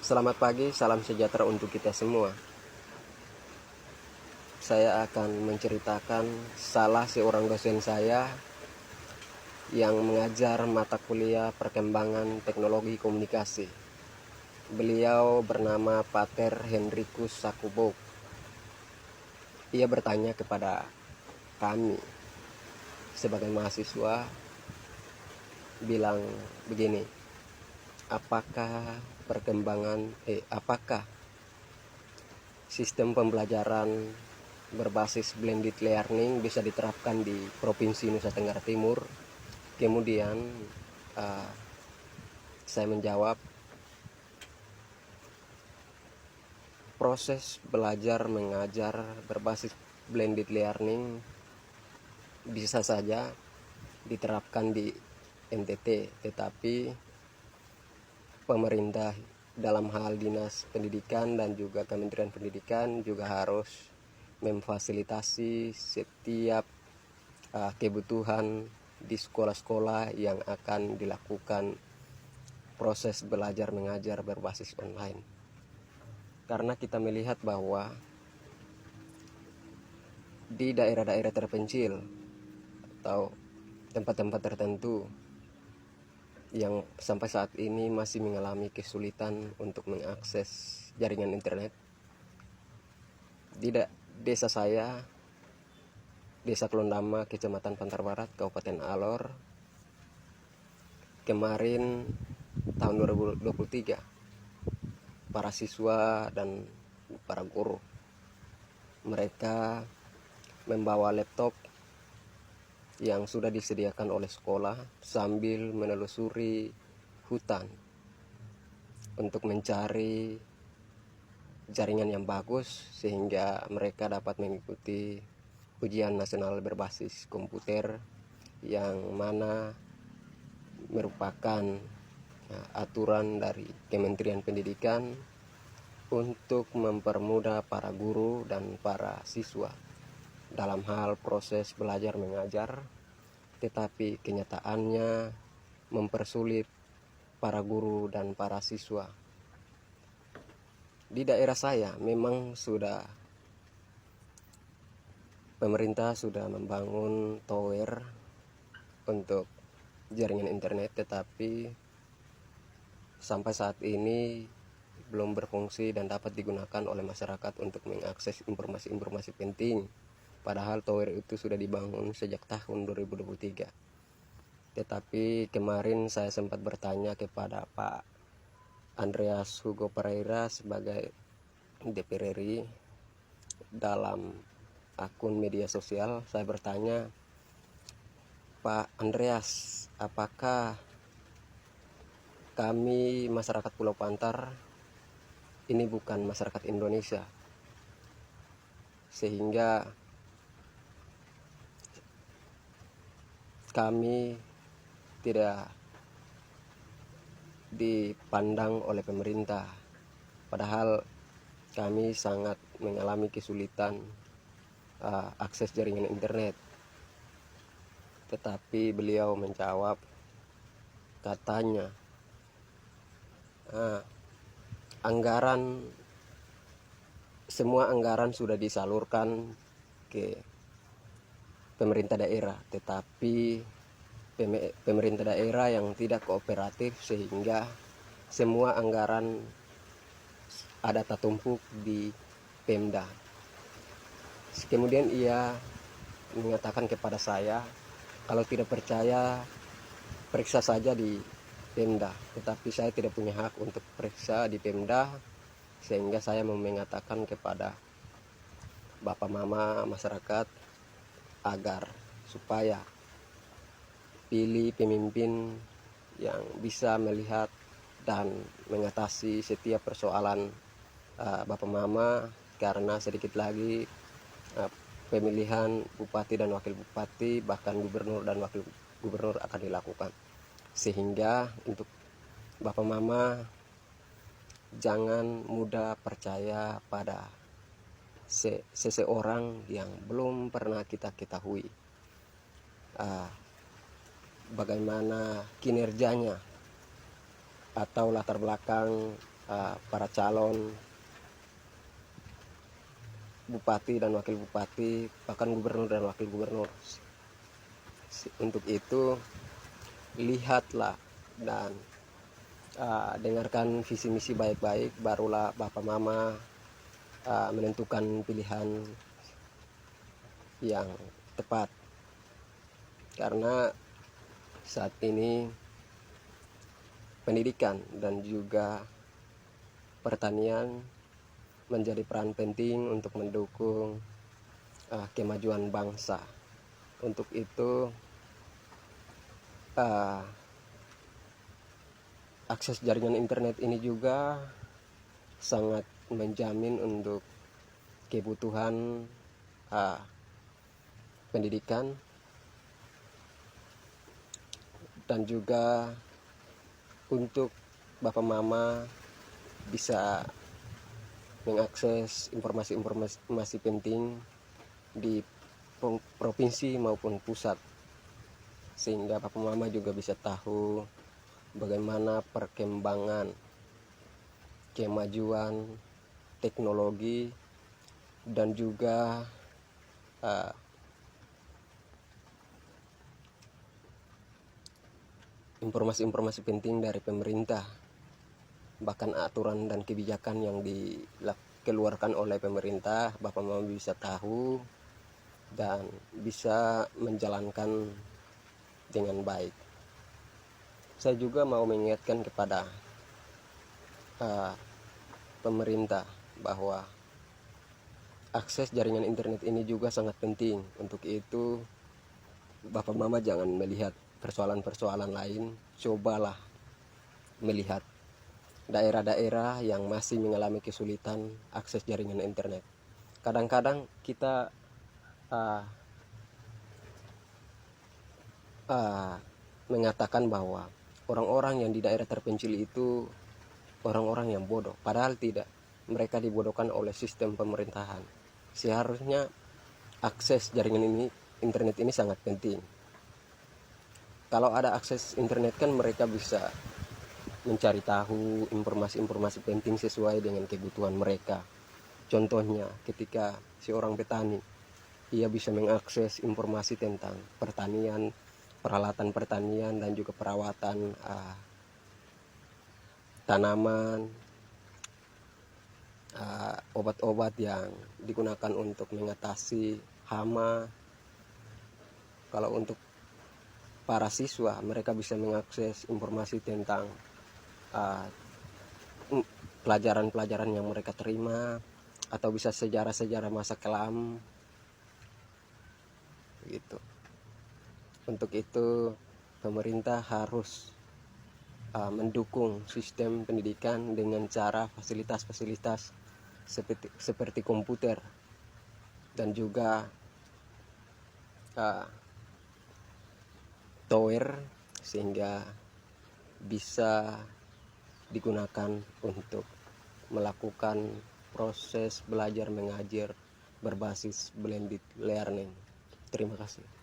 Selamat pagi, salam sejahtera untuk kita semua. Saya akan menceritakan salah seorang dosen saya yang mengajar mata kuliah perkembangan teknologi komunikasi. Beliau bernama Pater Henrikus Sakubou. Ia bertanya kepada kami sebagai mahasiswa, bilang begini, apakah sistem pembelajaran berbasis blended learning bisa diterapkan di Provinsi Nusa Tenggara Timur? Kemudian saya menjawab, proses belajar mengajar berbasis blended learning bisa saja diterapkan di NTT, tetapi pemerintah dalam hal Dinas Pendidikan dan juga Kementerian Pendidikan juga harus memfasilitasi setiap kebutuhan di sekolah-sekolah yang akan dilakukan proses belajar mengajar berbasis online. Karena kita melihat bahwa di daerah-daerah terpencil atau tempat-tempat tertentu yang sampai saat ini masih mengalami kesulitan untuk mengakses jaringan internet, di desa saya, Desa Kelondama, Kecamatan Pantar Barat, Kabupaten Alor, kemarin tahun 2023, para siswa dan para guru mereka membawa laptop yang sudah disediakan oleh sekolah sambil menelusuri hutan untuk mencari jaringan yang bagus sehingga mereka dapat mengikuti ujian nasional berbasis komputer yang mana merupakan aturan dari Kementerian Pendidikan untuk mempermudah para guru dan para siswa dalam hal proses belajar mengajar, tetapi kenyataannya mempersulit para guru dan para siswa. Di daerah saya memang pemerintah sudah membangun tower untuk jaringan internet, tetapi sampai saat ini belum berfungsi dan dapat digunakan oleh masyarakat untuk mengakses informasi-informasi penting. Padahal tower itu sudah dibangun sejak tahun 2023. Tetapi kemarin saya sempat bertanya kepada Pak Andreas Hugo Pereira sebagai DPR RI dalam akun media sosial. Saya bertanya, Pak Andreas, apakah kami masyarakat Pulau Pantar ini bukan masyarakat Indonesia, sehingga kami tidak dipandang oleh pemerintah, padahal kami sangat mengalami kesulitan akses jaringan internet. Tetapi beliau menjawab, katanya semua anggaran sudah disalurkan ke pemerintah daerah, tetapi pemerintah daerah yang tidak kooperatif sehingga semua anggaran ada tertumpuk di Pemda. Kemudian ia mengatakan kepada saya, kalau tidak percaya periksa saja di Pemda, tetapi saya tidak punya hak untuk periksa di Pemda, sehingga saya mau mengatakan kepada Bapak Mama masyarakat agar supaya pilih pemimpin yang bisa melihat dan mengatasi setiap persoalan Bapak Mama, karena sedikit lagi pemilihan bupati dan wakil bupati, bahkan gubernur dan wakil gubernur akan dilakukan. Sehingga untuk Bapak Mama jangan mudah percaya pada seseorang yang belum pernah kita ketahui bagaimana kinerjanya atau latar belakang para calon bupati dan wakil bupati, bahkan gubernur dan wakil gubernur. Untuk itu lihatlah dan dengarkan visi misi baik-baik, barulah Bapak Mama menentukan pilihan yang tepat. Karena saat ini pendidikan dan juga pertanian menjadi peran penting untuk mendukung kemajuan bangsa. Untuk itu akses jaringan internet ini juga sangat menjamin untuk kebutuhan pendidikan dan juga untuk Bapak Mama bisa mengakses informasi penting di provinsi maupun pusat, sehingga Bapak Mama juga bisa tahu bagaimana perkembangan kemajuan teknologi dan juga informasi-informasi penting dari pemerintah, bahkan aturan dan kebijakan yang dikeluarkan oleh pemerintah. Bapak Mama bisa tahu dan bisa menjalankan dengan baik. Saya juga mau mengingatkan kepada pemerintah bahwa akses jaringan internet ini juga sangat penting. Untuk itu Bapak Mama jangan melihat persoalan-persoalan lain, cobalah melihat daerah-daerah yang masih mengalami kesulitan akses jaringan internet. Kadang-kadang kita mengatakan bahwa orang-orang yang di daerah terpencil itu orang-orang yang bodoh, padahal tidak. Mereka dibodohkan oleh sistem pemerintahan. Seharusnya akses jaringan internet ini sangat penting. Kalau ada akses internet kan mereka bisa mencari tahu informasi-informasi penting sesuai dengan kebutuhan mereka. Contohnya ketika seorang petani, ia bisa mengakses informasi tentang pertanian, peralatan pertanian dan juga perawatan tanaman, obat-obat yang digunakan untuk mengatasi hama. Kalau untuk para siswa, mereka bisa mengakses informasi tentang pelajaran-pelajaran yang mereka terima, atau bisa sejarah-sejarah masa kelam gitu. Untuk itu pemerintah harus mendukung sistem pendidikan dengan cara fasilitas-fasilitas seperti komputer dan juga tower, sehingga bisa digunakan untuk melakukan proses belajar mengajar berbasis blended learning. Terima kasih.